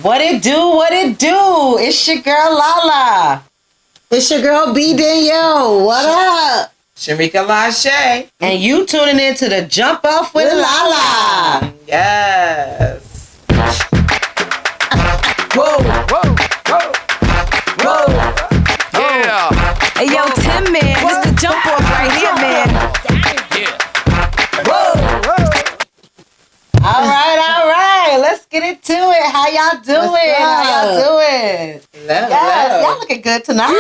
What it do? What it do? It's your girl Lala. It's your girl B Danielle. What up? Shamika Lachey. And you tuning in to the Jump Off with Lala. Yes. Whoa, whoa, whoa, whoa. Yeah. Hey, yo, Tim, man. This the jump off right here, man. Yeah. Whoa. All right. Let's get into it. How y'all doing? Yes, y'all looking good tonight.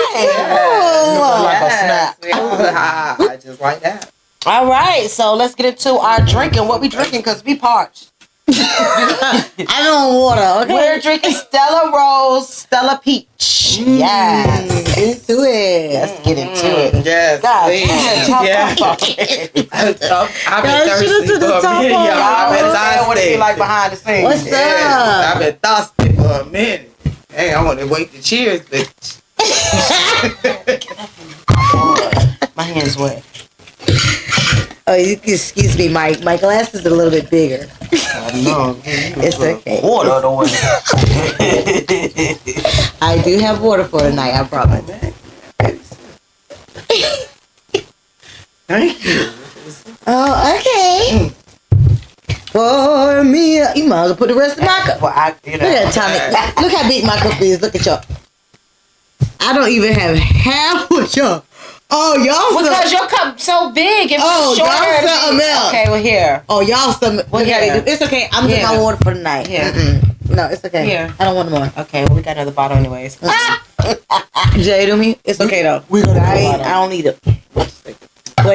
I just like that. All right, so let's get into our drinking. What we drinking? Because we parched. I'm on water, okay? We're drinking Stella Rose, Stella Peach. Yes. Get into it. Let's get into it. Yes, God, please. I've been Guys, thirsty shoot it to the for a top minute, of y'all. I've been thirsty. What it be like behind the scenes? What's Yes, up? I've been thirsty for a minute. Hey, I want to wait to cheers, bitch. My hand's wet. Oh, you can excuse me, Mike. My glass is a little bit bigger. I know. It's okay. Water the way. I do have water for tonight, I promise. Thank you. Oh, okay. Pour me up. You might as well put the rest of my cup. Well, Look at Tommy. Look how big my cup is. Look at y'all. I don't even have half of y'all. Oh, y'all because some. your cup so big. If Oh, it's shorter, y'all something else. Okay, well here. Oh, y'all some. Well, here. It's okay. I'm getting Yeah. my water for tonight. Yeah. No, it's okay. Here. I don't want more. Okay, well we got another bottle anyways. Jay, do me? It's okay though. I don't need it. But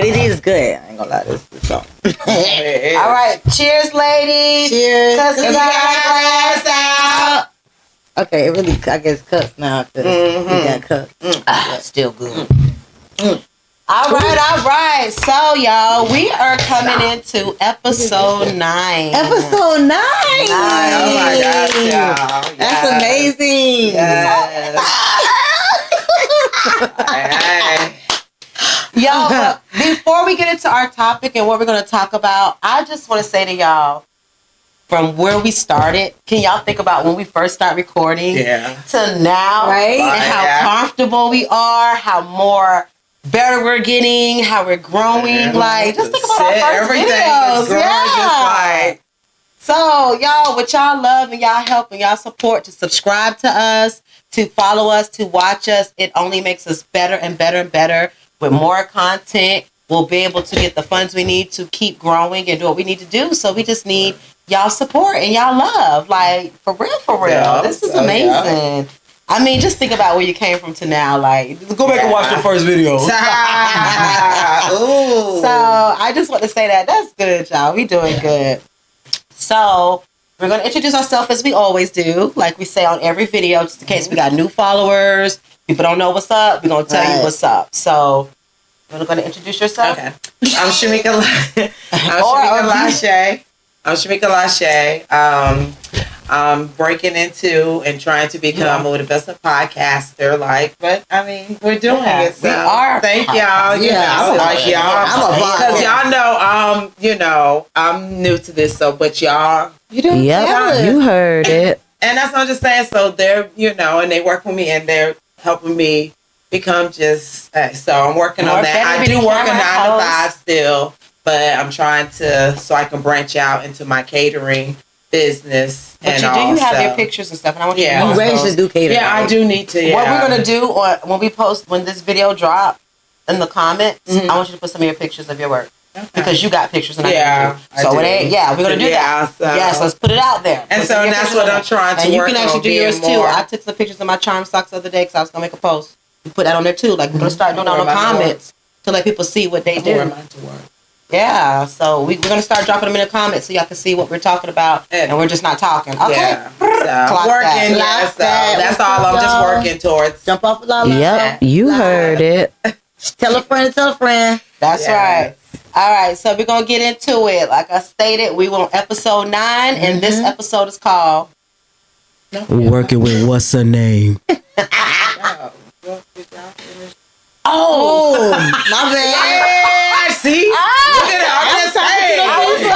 it is good. I ain't gonna lie. This is so. All right, cheers, ladies. Cheers. Cause we got our glass out. Okay, it really, I guess, cuts now. Cause we got cuts. Still good. All right. So, y'all, we are coming into episode 9. Episode 9. Oh my gosh, y'all. That's amazing. Hey. Y'all, but before we get into our topic and what we're going to talk about, I just want to say to y'all, from where we started, can y'all think about when we first start recording to now, Right? And how comfortable we are, how more better we're getting, how we're growing. Like, just think about our first everything videos. is growing just like. So, y'all, with y'all love and y'all help and y'all support to subscribe to us, to follow us, to watch us, it only makes us better and better and better. With more content, we'll be able to get the funds we need to keep growing and do what we need to do. So we just need y'all support and y'all love. Like, for real. Yeah, this is amazing. Yeah. I mean, just think about where you came from to now. Like, go back and watch the first video. So I just want to say that's good, y'all. We doing good. So we're going to introduce ourselves as we always do. Like we say on every video, just in case we got new followers. People don't know what's up. We're going to tell you what's up. So you're going to introduce yourself? Okay. I'm Shamika Lachey. I'm breaking into and trying to become a best podcaster. But I mean, we're doing it. So we are. Thank y'all. I'm a Because y'all know, I'm new to this. So, but y'all, You do? Yep, you heard it. and that's what I'm just saying. So they're, and they work with me and they're helping me become just. So I'm working on that. I do work a 9 to 5 still, but I'm trying to so I can branch out into my catering business. But you have your pictures and stuff, and I want you to You post ready those. to do catering? Yeah, I do need to. Yeah. What we're gonna do, or when this video drop in the comments, I want you to put some of your pictures of your work because you got pictures and I do. So it ain't. Yeah, we're gonna do that. So. Yes, let's put it out there. And so that's what I'm trying to and work on. You can actually do yours too. I took some pictures of my charm socks the other day because I was gonna make a post. You put that on there too. Like we're gonna start doing that on the comments to let people see what they do. Yeah, so we're going to start dropping them in the comments so y'all can see what we're talking about, and we're just not talking. Okay? Yeah. So working, that's all I'm just working towards. Jump off with Lala. Yep, you heard it. Tell a friend. That's right. All right, so we're going to get into it. Like I stated, we want episode 9, and this episode is called... Working with what's her name? Oh, my bad. Yeah, see? Look at it. I'm just saying. I was so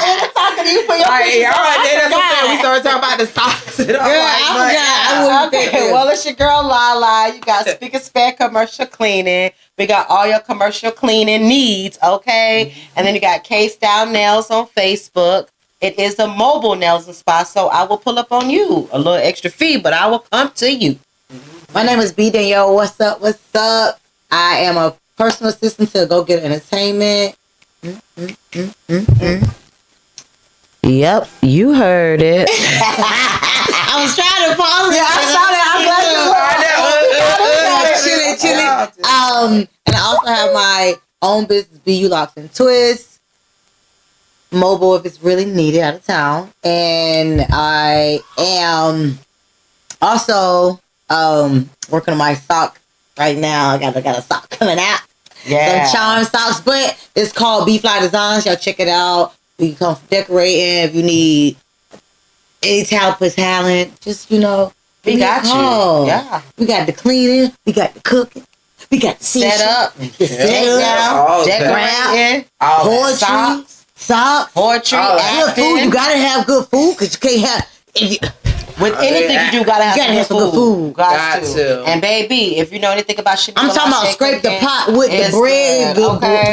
into talking to you for your pictures. All right, that's what I'm saying. We started talk about the socks. And all Girl, like, I forgot. Okay, well, it's your girl Lala. You got Speak and Span commercial cleaning. We got all your commercial cleaning needs, okay? And then you got K-Style Nails on Facebook. It is a mobile nails and spa, so I will pull up on you. A little extra fee, but I will come to you. My name is B Danielle. What's up? What's up? I am a personal assistant to Go Get Entertainment. Yep, you heard it. I was trying to pause. Yeah, I saw that. I'm glad you And I also have my own business, BU Locks and Twists. Mobile if it's really needed out of town. And I am also working on my sock right now. I got a sock coming out. Yeah. Some charm socks, but it's called B Fly Designs. Y'all check it out. You can come for decorating if you need any type of talent. Just, we got you. Yeah. We got the cleaning. We got the cooking. We got the Set up. The set up. Decorating. Poetry. Socks. Poetry. Good food. You gotta have good food because you can't have. With anything you do, gotta have some good food. Got to. And baby, if you know anything about shit, I'm talking about scrape the pot with the bread.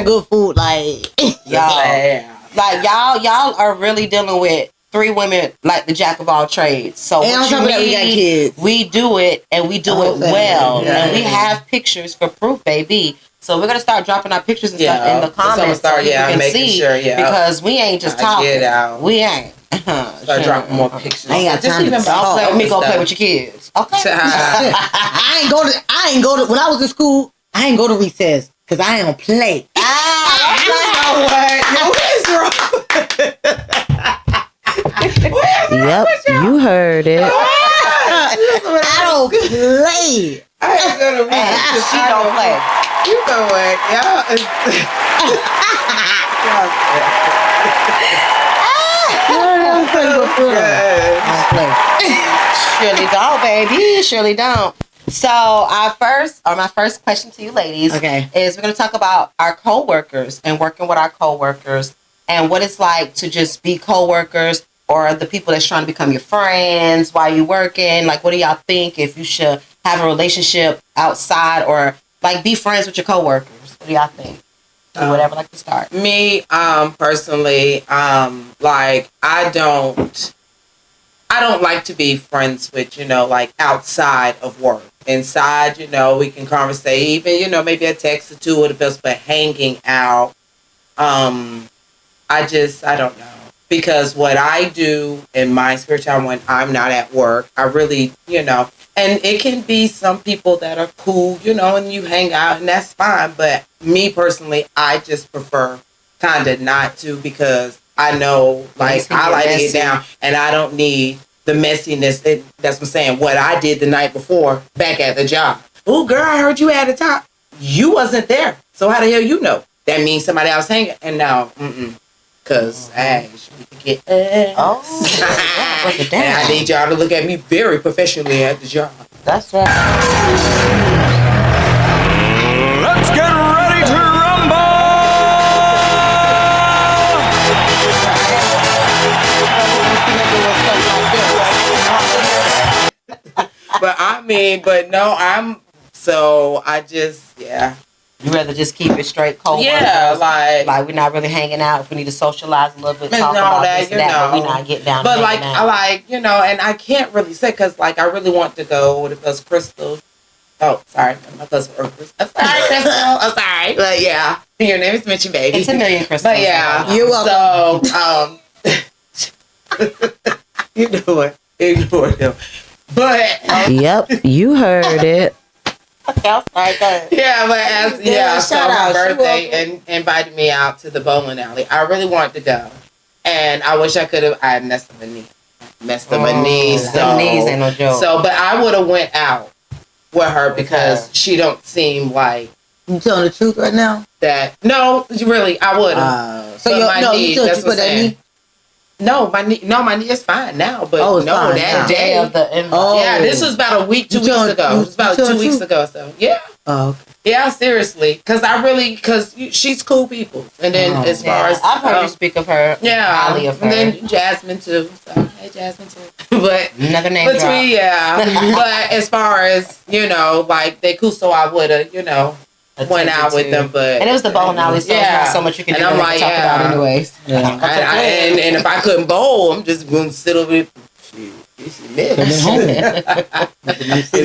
Good food. Like y'all. Like y'all are really dealing with 3 women like the jack of all trades. So and on top of that, we got kids. We do it and we do it well. Yeah. And we have pictures for proof, baby. So we're gonna start dropping our pictures and stuff in the comments. So you can see, because we ain't just talking. Get out. We ain't. Start dropping more pictures. I ain't got time to talk. Let me go play with your kids. Okay. I ain't go to when I was in school. I ain't go to recess because I ain't gonna play. You know what? Yep, you heard it. I don't play. I ain't gonna read She don't play. You know what? Surely don't, baby. Surely don't. So my first question to you ladies is we're going to talk about our co-workers and working with our co-workers and what it's like to just be co-workers or the people that's trying to become your friends while you're working. Like, what do y'all think if you should have a relationship outside or like be friends with your co-workers? What do y'all think? Whatever, like to start. Me, personally, like I don't like to be friends with, like outside of work. Inside, we can conversate, even, maybe a text or two or the best, but hanging out, I don't know. Because what I do in my spare time when I'm not at work, I really, and it can be some people that are cool, and you hang out and that's fine. But me personally, I just prefer kind of not to because I know, like, I like to get down and I don't need the messiness. That's what I'm saying. What I did the night before back at the job. Oh, girl, I heard you at the top. You wasn't there. So how the hell you know? That means somebody else hanging. And now, because we can get and I need y'all to look at me very professionally at the job. That's right. Let's get ready to rumble! You rather just keep it straight cold. Yeah, like we're not really hanging out. If we need to socialize a little bit, talk about this and that, but we not get down. But like, I like, and I can't really say because like I really want to go with those crystals. Oh, sorry, my cousin Crystal. I'm sorry, Crystal. I'm sorry, but yeah, your name is Mitchie, baby. It's a million crystals. But yeah, you're welcome. So, ignore him. But yep, you heard it. Okay, I'm sorry, go ahead. Yeah, but so my birthday and invited me out to the bowling alley. I really wanted to go. And I wish I could have. I messed up my knee. My knees. Them knees ain't no joke. So, but I would have went out with her because she don't seem like. You telling the truth right now? That no, really, I would have. So you told you put that knee? No, my knee is fine now, but that day of the yeah, this was about a week, 2 weeks ago. It was about 2 weeks ago, so yeah. Oh, okay. Yeah, seriously, because she's cool people, and then as far as I've heard you speak of her, highly of her, and then Jasmine too. So hey, Jasmine too. but another name between drop. yeah. But as far as like they cool, so I would have went out with them, but and it was the bowling alley, so there's not so much you can do. I'm like, talk about anyways. Yeah. And if I couldn't bowl, I'm just gonna sit over it. They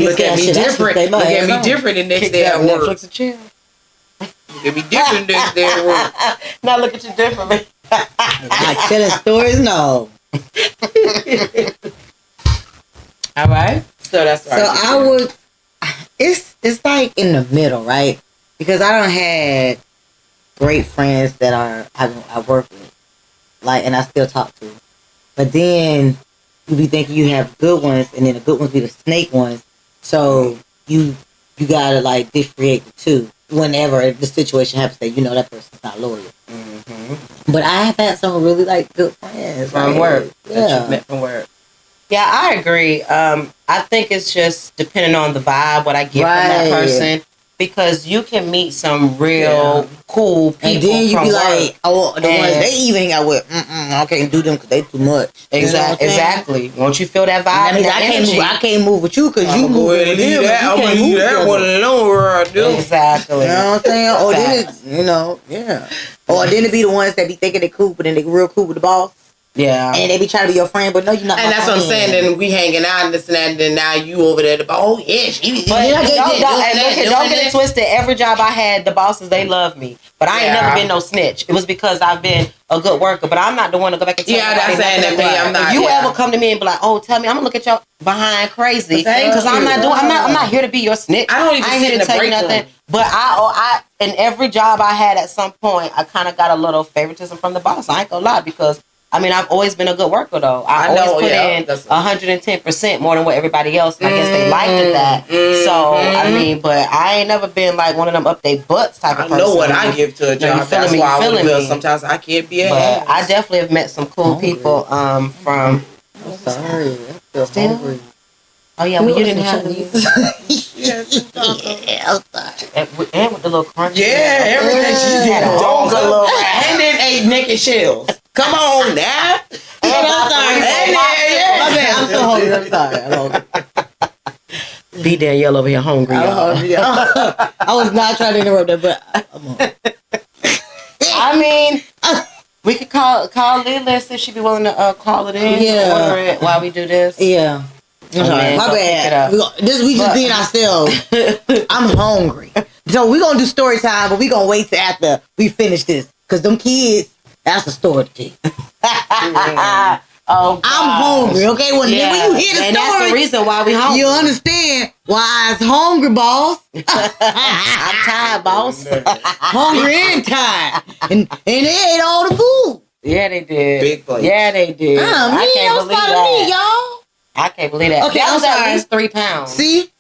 look at me different. Look at me different the next day at work. Netflix and chill. Look at me different the next day at work. Now look at you differently. Not telling stories, no. All right. So that's right. So I would. It's like in the middle, right? Because I don't had great friends that I work with, and I still talk to. But then you be thinking you have good ones, and then the good ones be the snake ones. So you gotta differentiate the two. Whenever the situation happens, that that person's not loyal. Mm-hmm. But I have had some really good friends from work. Yeah, that you've met from work. Yeah, I agree. I think it's just depending on the vibe, what I get from that person. Because you can meet some real cool people. And then you from be work. like, oh, the ones they even hang out with, I can't do them because they too much. Exactly. Won't you feel that vibe? And that means I can't move with you because you move with them. I'm going to leave that one alone where I do. Exactly. You know what I'm saying? Or then it's, yeah. Or then it be the ones that be thinking they cool, but then they real cool with the boss. Yeah. And they be trying to be your friend, but no, you're not. And that's what I'm saying. Then we hanging out and this and that, and then now you over there. Don't get it twisted. Every job I had, the bosses, they love me. But I ain't never been no snitch. It was because I've been a good worker. But I'm not the one to go back and tell that's saying that me. I'm not. If you ever come to me and be like, oh, tell me, I'm going to look at y'all behind crazy. Because I'm not here to be your snitch. I don't even ain't here to tell you nothing. But I in every job I had at some point, I kind of got a little favoritism from the boss. I ain't going to lie because I've always been a good worker, though. I always put in 110% more than what everybody else. And I guess they liked it that. So, but I ain't never been one of them up they butts type of person. I know what I give to a job. That's why I feel sometimes I can't be at But I definitely have met some cool people from... I'm sorry. I'm still hungry. Oh, yeah, well, you didn't have these. Yeah, I'm sorry. And with the little crunch. Yeah, everything she had. And then ate naked shells. Come on now. I'm sorry. My bad. I'm so hungry. I'm sorry. I'm hungry. B. Danielle over here hungry, y'all. I was not trying to interrupt that, but I'm hungry. We could call Lila and see if she'd be willing to call it in. Yeah. Order it while we do this. Yeah. I'm sorry. My bad. We just being ourselves. I'm hungry. So we're going to do story time, but we're going to wait till after we finish this. Because them kids, that's a story to tell. Oh, I'm hungry, okay? When you hear the story, and that's the reason why we hungry. You understand why I was hungry, boss. I'm tired, boss. Hungry and tired. And they ate all the food. Yeah, they did. Big plates. Yeah, they did. I can't believe that. Y'all. I can't believe that. Okay, that was I'm at sorry. least 3 pounds. See?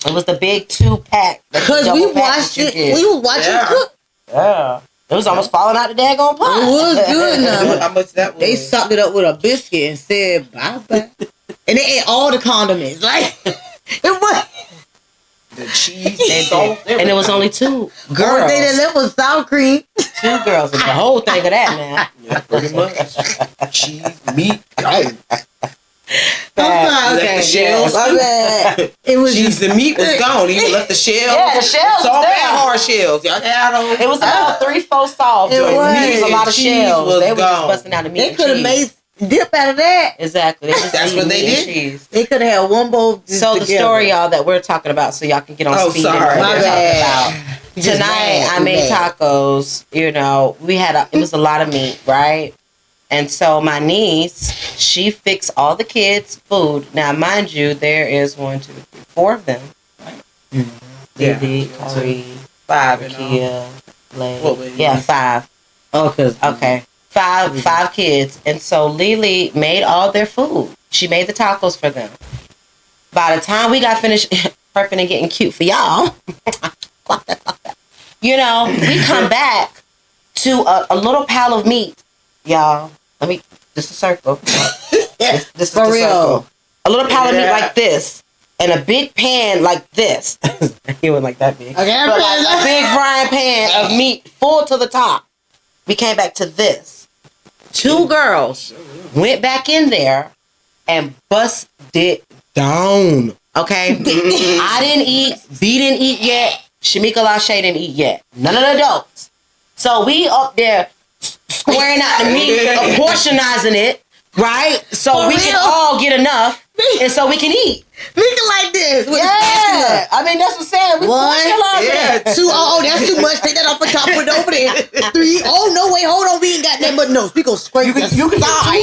It was the big 2-pack. Because we watched it. We were watching cook. Yeah. It was almost falling out the daggone pot. It was good now. How much that was? They sucked it up with a biscuit and said bye-bye. And they ate all the condiments. It was... The cheese, salt, and it was only 2 girls. Girl, they didn't live with sour cream. 2 girls and the whole thing of that, man. Yeah, pretty much. Cheese, meat, gone. Okay. The shells. My bad. It was cheese and meat was gone. He left the shells. Yeah, the shells. Soft and hard shells. Y'all had them. It was about 3/4 soft. It was. A lot of shells. They were just busting out the meat. They could have made dip out of that. Exactly. That's what they did. Cheese. They could have had one bowl. So the story, y'all, that we're talking about, so y'all can get on speed. Sorry. My bad. Tonight, I made tacos. It was a lot of meat, right? And so my niece, she fixed all the kids' food. Now, mind you, there is 1, 2, 3, 4 of them. Right? Lily, Corey, 5, Kia, Lay. Yeah, 5. Okay. 5 kids. And so Lily made all their food. She made the tacos for them. By the time we got finished prepping and getting cute for y'all, we come back to a little pile of meat. Y'all, this is a circle. This is for real. Circle. A little pile of meat like this, and a big pan like this. He wasn't like that big. Okay, but a big frying pan of meat full to the top. We came back to this. 2 girls went back in there and bust it down. Okay? I didn't eat. B didn't eat yet. Shamika Lachey didn't eat yet. None of the adults. So we up there squaring out the meat, portionizing it, right? So we can all get enough, and so we can eat. Looking like this. Yeah. I mean, that's what I'm saying. We One, two. Oh, that's too much. Take that off the top. Put it over there. 3. Oh, no, wait. Hold on. We ain't got that much. No, we gonna scrape You can get 2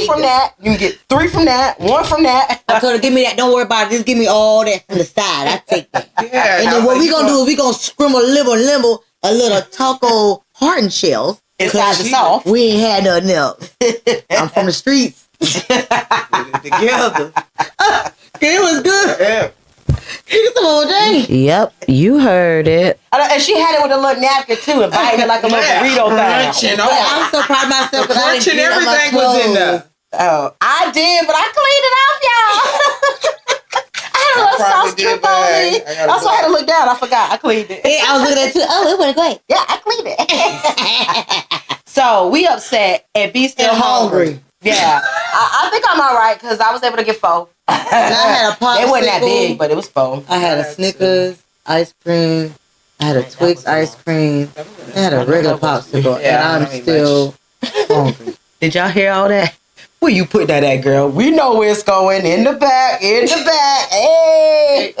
from that. You can get 3 from that. 1 from that. I told her, give me that. Don't worry about it. Just give me all that from the side. I take that. Yeah, and then what we gonna do is we gonna scrimble a little taco heart and shells. Inside the sauce. We ain't had nothing else. I'm from the streets. Together. It was good. Yeah. It's some whole day. Yep, you heard it. And she had it with a little napkin too, and biting it like a little burrito thing. I'm so proud of myself because I didn't everything was in there. Oh, I did, but I cleaned it off, y'all. I had a little sauce strip on me. That's why I had to look down. I forgot. I cleaned it. Yeah, I was looking at it too. Oh, it went great. Yeah, I cleaned it. So we upset and B still hungry. Yeah, I think I'm all right because I was able to get 4. I had a popsicle. It wasn't that big, but it was 4. I had a Snickers ice cream. I had a Twix ice cream. I had a regular popsicle, and I'm still hungry. Did y'all hear all that? Where you put that at, girl? We know where it's going. In the back. In the back. Hey.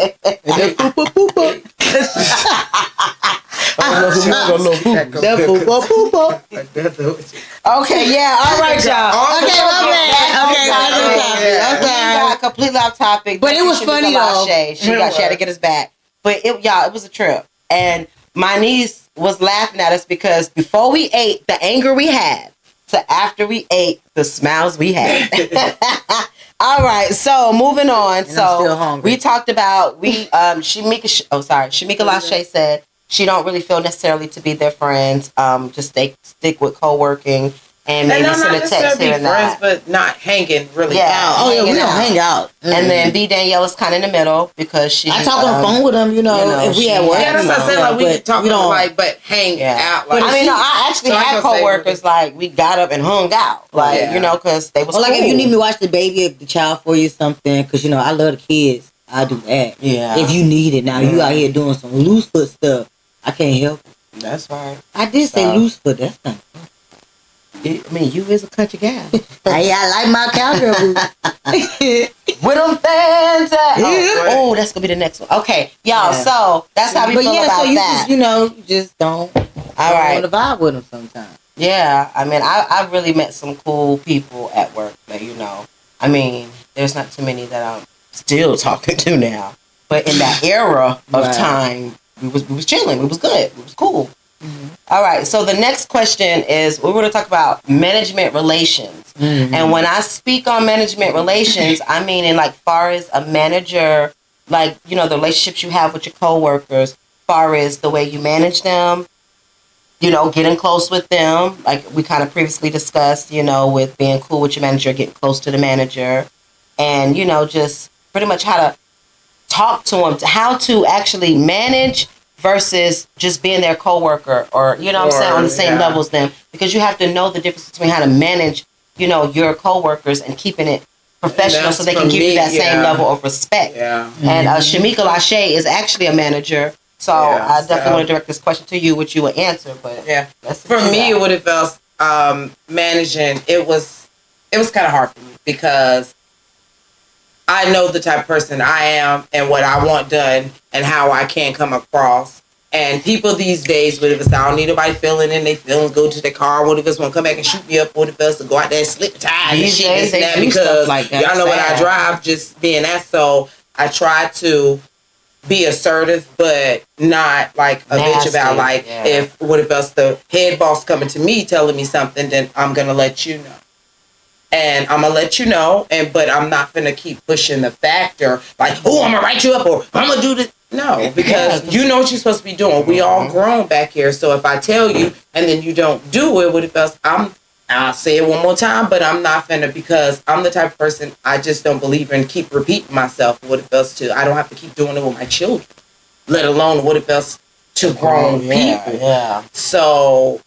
Okay, yeah, all right, y'all. Okay, my bad. Okay, I'm sorry. We got completely off topic, but it was funny though. She had to get us back, but it was a trip, and my niece was laughing at us because before we ate, the anger we had, to after we ate, the smiles we had. All right, so moving on. And I'm still hungry. We talked about Shamika Lachey said she don't really feel necessarily to be their friends. Just stick with co-working and maybe send a text here and friends, but not hanging really. Yeah. out. Oh yeah, we don't hang out. And then B Danielle is kind of in the middle because she. I talk on the phone with them, if we at work. Yeah, that's what I said. Like we could talk but hang out. Like, I actually had coworkers like we got up and hung out, because they was. Or like cool. if you need me to watch the baby, the child for you, something, because I love the kids. I do that. Yeah. If you need it, now you out here doing some loose foot stuff. I can't help it. That's right. I did say loose foot. That's not. You is a country guy. I like my cowgirl boots. With them fans. Oh, that's gonna be the next one. Okay, y'all. Yeah. So that's how we feel about that. You just don't. All right. Want to vibe with them sometimes. Yeah, I really met some cool people at work. That there's not too many that I'm still talking to now. But in that era of time, we was chilling. It was good. It was cool. Mm-hmm. All right. So the next question is we're going to talk about management relations. Mm-hmm. And when I speak on management relations, I mean in far as a manager, the relationships you have with your coworkers, far as the way you manage them, getting close with them, like we kind of previously discussed, with being cool with your manager, getting close to the manager, and just pretty much how to talk to them, how to actually manage versus just being their coworker or, on the same level as them. Because you have to know the difference between how to manage, your coworkers and keeping it professional so they can give you that same level of respect. Yeah. And Shamika Lachey is actually a manager. So I definitely want to direct this question to you, which you would answer. But for me, it would have felt managing. It was kind of hard for me because I know the type of person I am and what I want done and how I can come across. And people these days, what if it's I don't need nobody feeling in their feelings, go to their car, what if it's want to come back and shoot me up, what if it's to go out there and slip tires and shit and that because y'all know what I drive, just being that. So I try to be assertive, but not like a bitch about if what if else the head boss coming to me telling me something, then I'm gonna let you know. And I'm gonna let you know, but I'm not gonna keep pushing the factor like, oh, I'm gonna write you up or I'm gonna do this. No, because you know what you're supposed to be doing. We all grown back here, so if I tell you and then you don't do it, what if else? I'll say it one more time, but I'm not finna because I'm the type of person I just don't believe in keep repeating myself. What if else to? I don't have to keep doing it with my children, let alone what if else to grown people. Yeah. So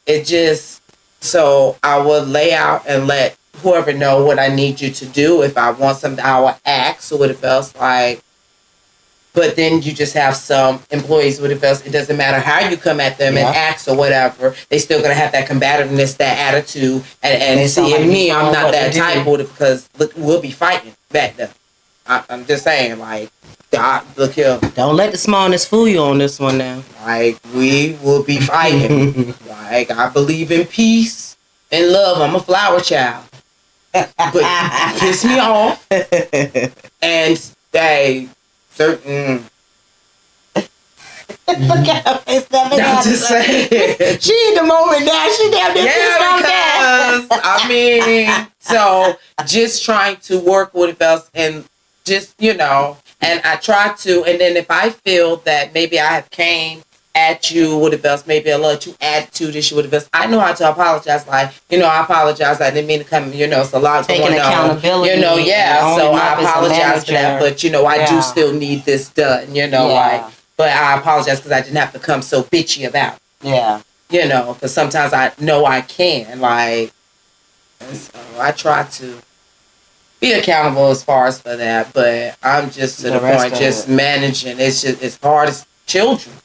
I would lay out and let whoever know what I need you to do. If I want something, I will ask. Or what it feels like. But then you just have some employees with it doesn't matter how you come at them and ask or whatever, they still gonna have that combativeness, that attitude, and see in me, I'm not that type of it because look, we'll be fighting back there. I'm just saying, like, look here. Don't let the smallness fool you on this one now. Like, we will be fighting. Like, I believe in peace and love. I'm a flower child. But piss me off and stay. Certain. Look at her face. I'm just saying. She in the moment now. She damn near because I mean, so just trying to work with it else and just and I try to, and then if I feel that maybe I have came at you with it else, maybe a little too attitude issue with it else, I know how to apologize. Like, I apologize. I didn't mean to come, it's a lot taking going accountability. on. So I apologize for that. But, I do still need this done, like, but I apologize because I didn't have to come so bitchy about it. Yeah. Because sometimes I know I can, like, and so I try to be accountable as far as for that, but I'm just to the point, just managing. It's hard as children.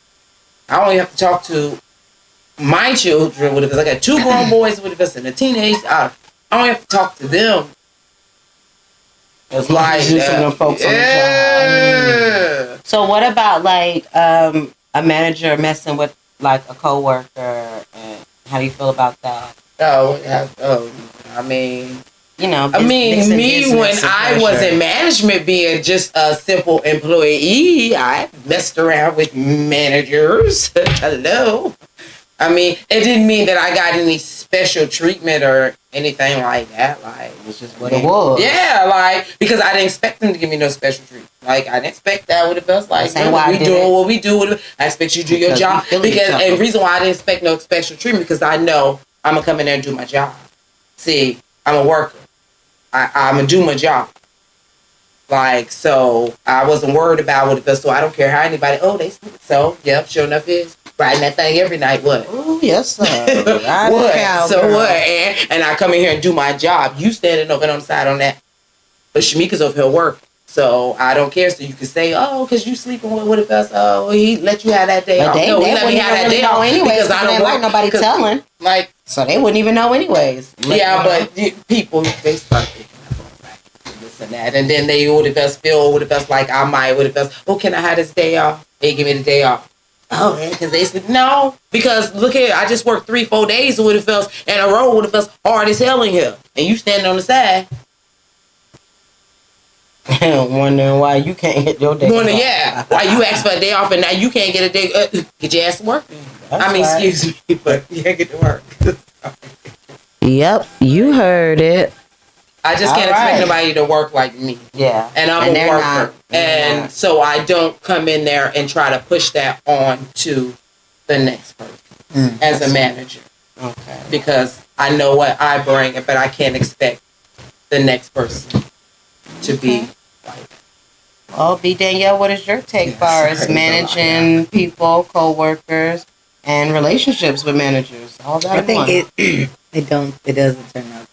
I only have to talk to my children because I got 2 grown boys with us and a teenage. I only have to talk to them. It's like them folks on the job. So what about like a manager messing with like a coworker, and how do you feel about that? I mean, me when I was in management, being just a simple employee, I messed around with managers. Hello. I mean, it didn't mean that I got any special treatment or anything like that. Like, it was just what it was. Yeah, like, because I didn't expect them to give me no special treatment. Like, I didn't expect that with the best. Like, we doing what we do. I expect you to do your job. And the reason why I didn't expect no special treatment, because I know I'm going to come in there and do my job. See, I'm a worker. I'm going to do my job. Like, so I wasn't worried about what it does. So I don't care how anybody, they sleep. So, yep, sure enough is. Riding that thing every night, what? Oh, yes, sir. What? So what? And I come in here and do my job. You standing over on the side on that. But Shamika's over here working. So I don't care. So you can say, because you sleeping with it does. Oh, he let you have that day off. No, he let me have that day off anyways, because I don't like nobody telling. Like, so they wouldn't even know anyways. But people, they start thinking this and that. And then they would have best feel would have best like I might would have best. Can I have this day off? They give me the day off. Oh, yeah, because they sleep. No, because look here, I just worked 3-4 days with it felt in a row with it felt hard as hell in here, and you standing on the side. Wondering why you can't get your day off. Why you asked for a day off and now you can't get a day? Get your ass to work. Excuse me, but you can't get to work. Yep, you heard it. I just can't expect nobody to work like me. Yeah. And I'm a worker. And so I don't come in there and try to push that on to the next person as a manager. Okay. Because I know what I bring, but I can't expect the next person to be like. Well, B. Danielle, what is your take far as managing people, co-workers, and relationships with managers? All that I think it doesn't turn out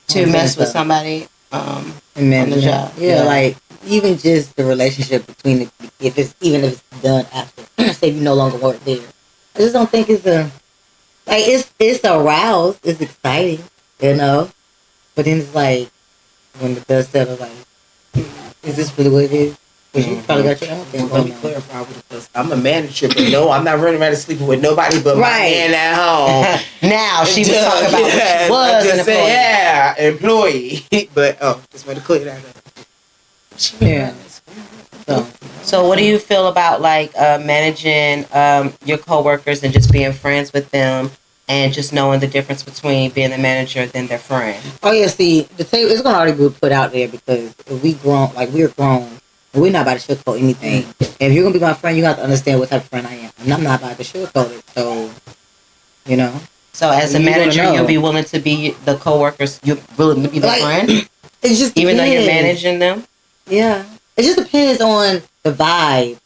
to mess with somebody on the job. Yeah, like even just the relationship between if it's done after, say you no longer work there. I just don't think it's it's aroused, it's exciting, but then it's like when the dust settles, like, is this really what it is? Because you probably got your own thing. Let me clarify with this. I'm a manager, but no, I'm not running around and sleeping with nobody but my man at home. Now she was talking about what she was an employee. Employee. But just want to clear that up. Yeah. So what do you feel about like managing your coworkers and just being friends with them and just knowing the difference between being a manager than their friend? Oh yeah, see, the table it's gonna already be put out there because if we're grown. We're not about to sugarcoat anything. If you're gonna be my friend, you have to understand what type of friend I am. And I'm not about to sugarcoat it. So, So as a manager, you'll be willing to be the coworkers. You're willing to be the friend, it just even depends. though you're managing them. Yeah, it just depends on the vibe.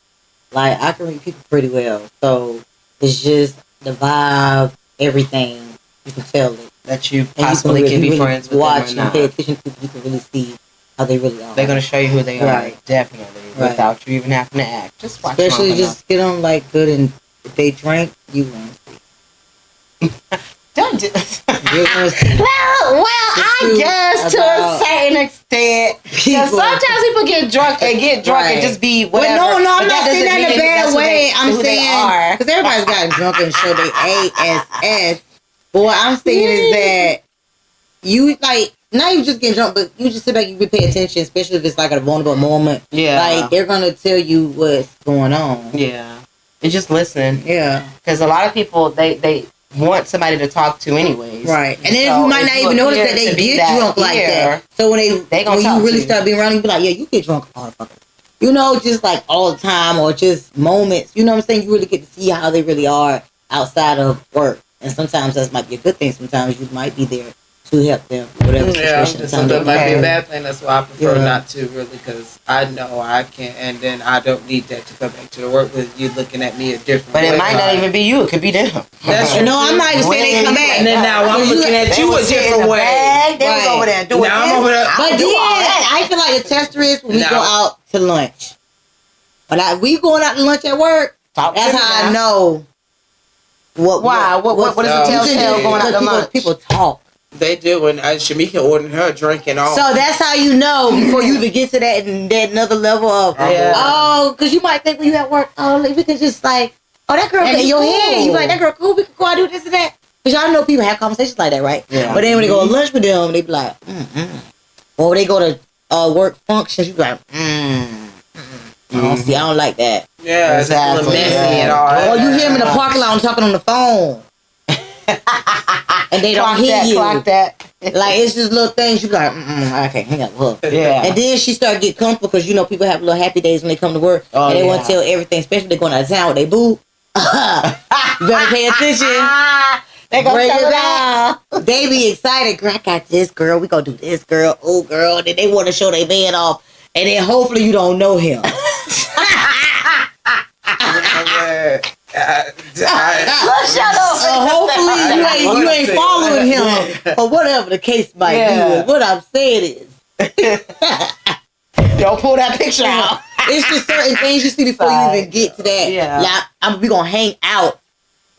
Like I can read people pretty well, so it's just the vibe, everything. You can tell it. that you And you possibly can be really friends with watch them or and not. pay attention to people. You can really see how they really are. They're gonna show you who they Right. are, definitely, Right. without you even having to act. Just watch Especially long just get them like good, and if they drink, you won't see. enough. Don't do. You're gonna see. Well, I truth guess to a about certain extent. people. Because sometimes people get drunk and Right. just be But whatever. no, I'm but not saying that in a bad way. I'm who they saying are. because everybody's gotten drunk and show they ASS. But what I'm saying is that you like not you just getting drunk, but you just sit back, you can pay attention, especially if it's like a vulnerable moment. Yeah. Like they're gonna tell you what's going on. Yeah. And just listen. Yeah. Because a lot of people, they want somebody to talk to anyways. Right. And then So you might if not you even notice appear that they to be get drunk like here, that. So when they gonna when talk you really to you. start being around, you be like, yeah, you get drunk all the fucking. You know, just like all the time or just moments. You know what I'm saying? You really get to see how they really are outside of work. And sometimes that might be a good thing. Sometimes you might be there to help them, whatever Yeah, situation. so that might be a Okay. bad thing. That's why I prefer Yeah. not to really, because I know I can't, and then I don't need that to come back to the work with you looking at me a different But way. it might not even be you. It could be them. That's No, I'm not even saying they come back. And then now I'm Because looking at They you a was sitting in different the way. bag, They was Right. over there doing Now I'm this. over there- But I'll then do all that. I feel like the tester is when we No. go out to lunch. When we going out to lunch at work, Talk to that's me how I now. know what. Why? What is the No. telltale going out to people, lunch? people talk. They do, and Shamika ordered her a drink and all. So that's how you know before you even get to that another level of Yeah. oh, because you might think when you at work, oh, like, we can just like, oh, that girl Yeah, in you your cool. head, you like that girl cool, we can go out and do this and that. Because y'all know people have conversations like that, right? Yeah. But then when they go to lunch with them, they be like, or when they go to work functions, you be like, see, I don't like that. Yeah, it's a little Exactly. messy Yeah. and all that. Or you hear them in the parking lot talking on the phone. And they don't Clock hear that, you. clock that. Like, it's just little things you be like, I can't hang up with her. Yeah. And then she started getting comfortable because, you know, people have little happy days when they come to work. Oh, and they yeah. want to tell everything, especially if they're going out of town with they boo. You better pay attention. They gonna Break tell it her down. They be excited. Girl, I got this, girl. We gonna do this, girl. Oh, girl. And then they want to show their man off. And then hopefully you don't know him. So hopefully you ain't following him or whatever the case might Yeah. be. What I'm saying is, Don't pull that picture out. it's just certain things you see before you even get to that. Yeah. We gonna hang out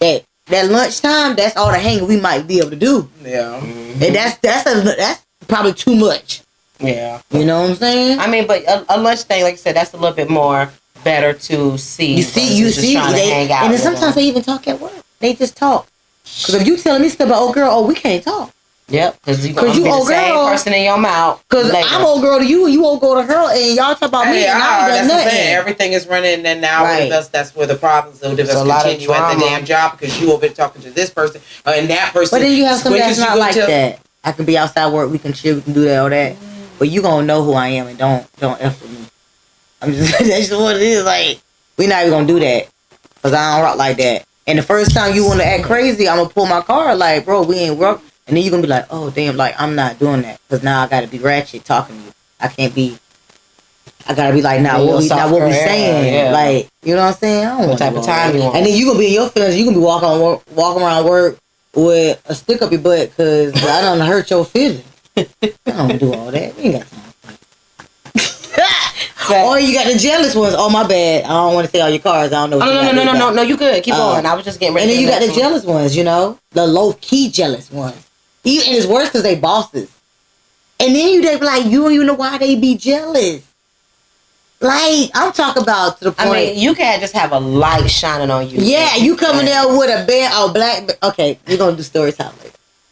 that lunchtime. That's all the hanging we might be able to do, Yeah. and that's probably too much. Yeah. You know what I'm saying? I mean, but a lunch thing, like I said, that's a little bit more better to see. You see, versus just trying to hang out and then with sometimes them. they even talk at work. They just talk. Because if you telling me stuff about old girl, oh, we can't talk. Yep, because you you be the old same girl. person in your mouth. Because later. I'm old girl to you, and you old girl to her, and y'all talk about me, Hey, and I ain't that's done what I'm nothing. saying. Everything is running, and now Right. with us, that's where the problems of It's a lot of continue at the drama. damn job because you over there talking to this person and that person. But then you have somebody When that's you not go like tell- that. I can be outside work, we can chill, we can do that, all that. But you gonna know who I am, and don't F with me. I'm just that's just what it is. Like, we not even gonna do that. Because I don't rock like that. And the first time you want to act crazy, I'm gonna pull my card like, bro, we ain't work. And then you're gonna be like, oh damn, like I'm not doing that because now I gotta be ratchet talking to you. I can't be. I gotta be like, Be what we softer, saying. yeah. Like, you know what I'm saying? I don't What want type of time you want? And then you gonna be in your feelings. You gonna be walking around work with a stick up your butt because I don't hurt your feelings. I don't do all that. We ain't got time. Or you got the jealous ones. Oh my bad. I don't want to say all your cards. I don't know. What No, you good. Keep going. I was just getting ready. And then for you got the next one. jealous ones, you know, the low key jealous ones. And it's worse because they bosses. And then they be like, you don't even know why they be jealous. Like, I'm talking about to the point. I mean, you can't just have a light shining on you. Yeah, you coming there with a band or black. Okay, we're gonna do story time later.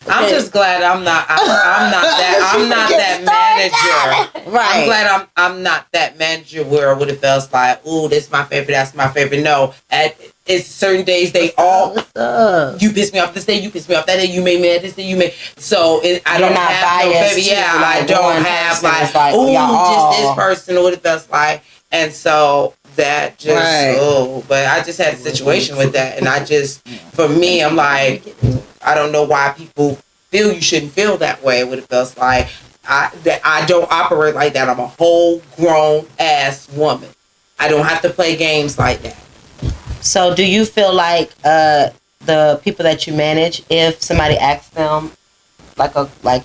I'm Okay. just glad I'm not that manager. Right. I'm glad I'm not that manager where it would have felt like, ooh, this is my favorite, that's my favorite. No, it's certain days they all. What's up? You pissed me off this day. You pissed me off that day. You made me mad this day. You made so. I You're don't not have no biased favorite. to, Yeah, like, I don't one have person. like, It's like, ooh, y'all just this person. What it feels like, and so that just Right. But I just had a situation with that, and I just for me, I'm like, I don't know why people feel you shouldn't feel that way. What it feels like. I don't operate like that. I'm a whole grown ass woman. I don't have to play games like that. So, do you feel like the people that you manage, if somebody asks them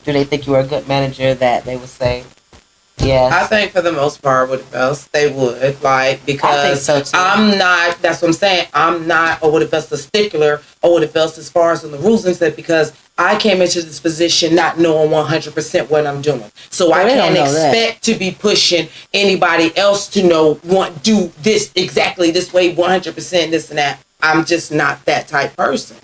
do they think you are a good manager that they would say yes? I think for the most part, what else they would because I think so too. I'm not. That's what I'm saying. I'm not or what else a stickler or what else as far as on the rules and stuff because I came into this position not knowing 100% what I'm doing, so I can't expect to be pushing anybody else to do this exactly this way 100% this and that. I'm just not that type person.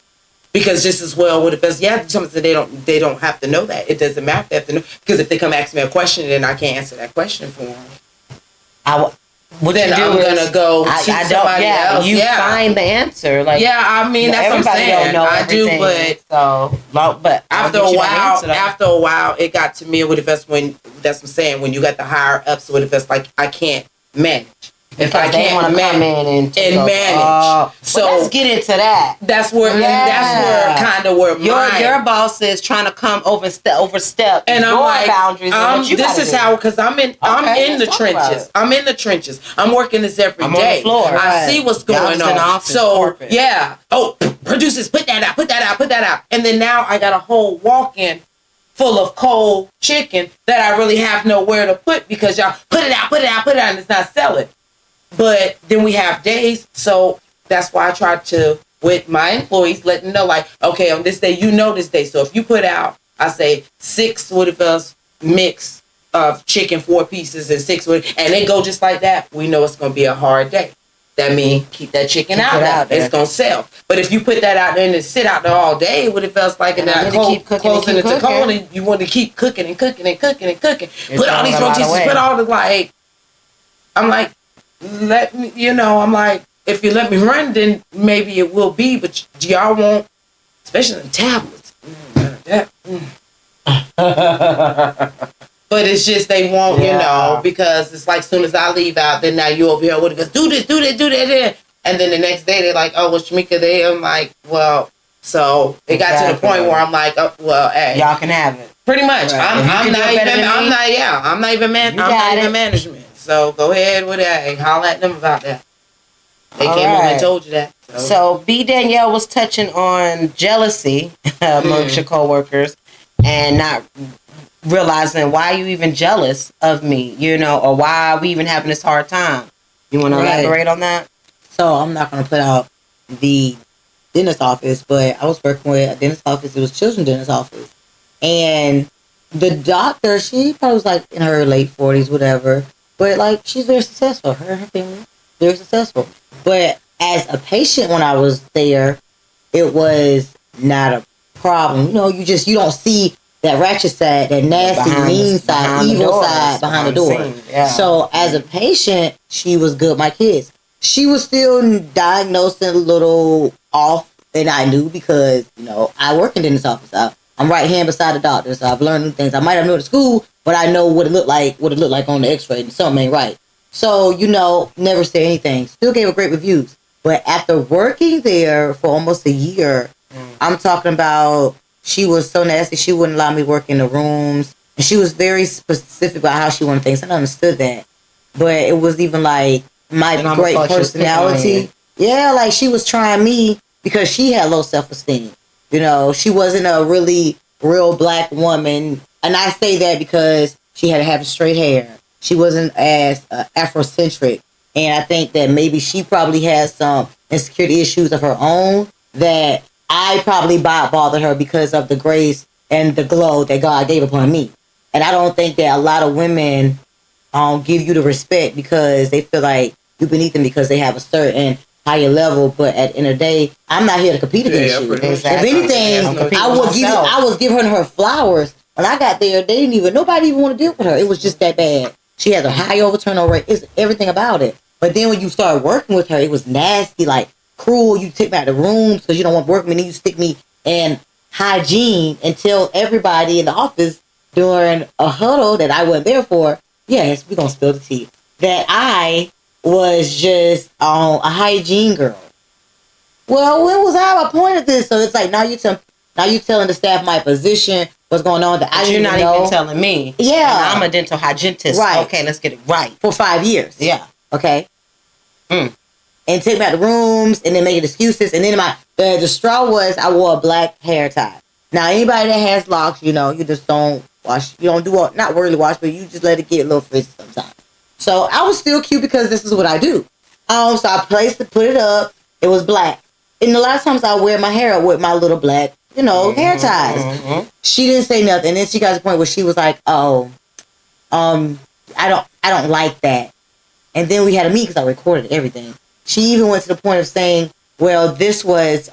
Because just as well would have something they don't have to know that. It doesn't matter if they have to know because if they come ask me a question then I can't answer that question for them. I'm gonna go teach somebody else. You find the answer. I mean that's what I'm saying. I do, but after a while, it got to me. What if that's when that's what I'm saying when you got the higher ups? What if that's I can't manage. If I can't come in and manage, so let's get into that. That's where your boss is trying to come overstep and your I'm like, boundaries. This is how because I'm in the trenches. I'm in the trenches. I'm working this every day. On the floor. I see what's going on. Office, so corporate. yeah. Oh, producers, put that out. And then now I got a whole walk-in full of cold chicken that I really have nowhere to put because y'all put it out, and it's not selling. But then we have days, so that's why I try to, with my employees, let them know, okay, on this day, this day. So if you put out, I say 6 mix of chicken, 4 pieces, and 6 and they go just like that, we know it's going to be a hard day. That means keep that chicken out there. It's going to sell. But if you put that out there and it sit out there all day, what it feels like, and then closing it to cold, and you want to keep cooking and cooking and cooking and cooking. Put all these rotisseries, put all the, I'm like, let me, I'm like, if you let me run, then maybe it will be, but y'all won't, especially the tablets. But it's just they won't, because it's like soon as I leave out, then now you over here, what it goes, do that. And then the next day they're like, oh, well, Shamika there. I'm like, well, so it got to the point where I'm like, oh, well, hey. Y'all can have it. Pretty much. Right. I'm not even management. So go ahead with that and holler at them about that. They came over and told you that. So B. Danielle was touching on jealousy amongst your coworkers and not realizing why you even jealous of me, or why we even having this hard time. You want to elaborate on that? So I'm not going to put out the dentist office, but I was working with a dentist office. It was children's dentist office. And the doctor, she probably was in her late 40s, whatever. But she's very successful. Her and her family, very successful. But as a patient, when I was there, it was not a problem. You don't see that ratchet side, that nasty, mean side, evil side behind the door. Yeah. So as a patient, she was good with my kids. She was still diagnosing a little off, and I knew because, I work in dentist office. I'm right hand beside the doctor, so I've learned new things. I might have known at school, but I know what it looked like on the x-ray, and something ain't right. So, never say anything. Still gave her great reviews. But after working there for almost a year, I'm talking about she was so nasty, she wouldn't allow me to work in the rooms. And she was very specific about how she wanted things. I understood that. But it was even my great personality. Yeah, she was trying me because she had low self-esteem. She wasn't a really real black woman. And I say that because she had to have straight hair. She wasn't as Afrocentric. And I think that maybe she probably has some insecurity issues of her own that I probably bothered her because of the grace and the glow that God gave upon me. And I don't think that a lot of women give you the respect because they feel like you're beneath them because they have a certain higher level. But at the end of the day, I'm not here to compete against you. Exactly. If anything, I was giving her flowers. When I got there, nobody even want to deal with her. It was just that bad. She has a high turnover rate. It's everything about it. But then when you start working with her, it was nasty, cruel. You take me out of the rooms because you don't want to work with me. And you stick me in hygiene and tell everybody in the office during a huddle that I wasn't there for. Yes, we're going to spill the tea. That I was just a hygiene girl. Well, when was I appointed this? So it's now you telling the staff my position, what's going on that I didn't know. You're not even telling me. Yeah. And I'm a dental hygienist. Right. Okay, let's get it right. For 5 years. Yeah. Okay. And take me out the rooms and then making excuses. And then the straw was I wore a black hair tie. Now, anybody that has locks, you just don't wash. You don't do not really wash, but you just let it get a little frizzy sometimes. So I was still cute because this is what I do. So I put it up. It was black. And a lot of times I wear my hair up with my little black, hair ties. Mm-hmm. She didn't say nothing. And then she got to the point where she was like, "Oh, I don't like that." And then we had a meeting because I recorded everything. She even went to the point of saying, "Well, this is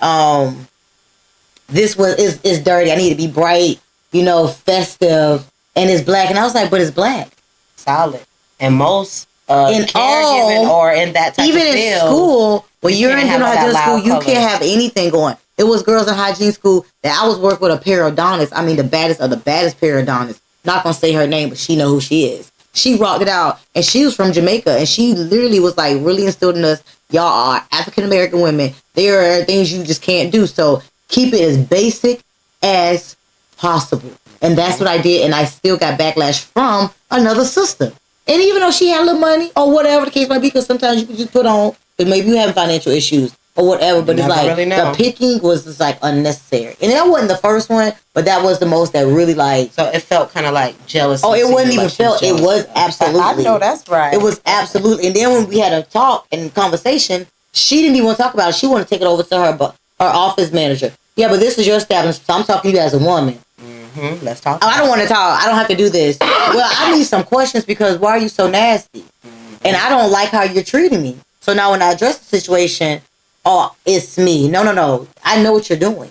dirty. I need to be bright, festive, and it's black." And I was like, "But it's black, solid." And most in caregiving or in that type even of field, in school, when you're in general hygiene school, you can't have anything going. It was girls in hygiene school that I was working with a periodontist. I mean, the baddest of the baddest periodontists. Not gonna say her name, but she know who she is. She rocked it out, and she was from Jamaica, and she literally was like really instilled in us. Y'all are African American women. There are things you just can't do. So keep it as basic as possible. And that's what I did, and I still got backlash from another sister. And even though she had a little money or whatever the case might be, because sometimes you can just put on, because maybe you have financial issues or whatever, but it's like really the picking was just like unnecessary. And that wasn't the first one, but that was the most that really like. So it felt kind of like jealousy. Oh, it wasn't even felt. It was absolutely. I know that's right. It was absolutely. And then when we had a talk and conversation, she didn't even want to talk about it. She wanted to take it over to her office manager. Yeah, but this is your establishment, so I'm talking to you as a woman. Mm-hmm. Let's talk. I don't want to talk. I don't have to do this. Well, I need some questions because why are you so nasty? Mm-hmm. And I don't like how you're treating me. So now when I address the situation, oh, it's me. No. I know what you're doing.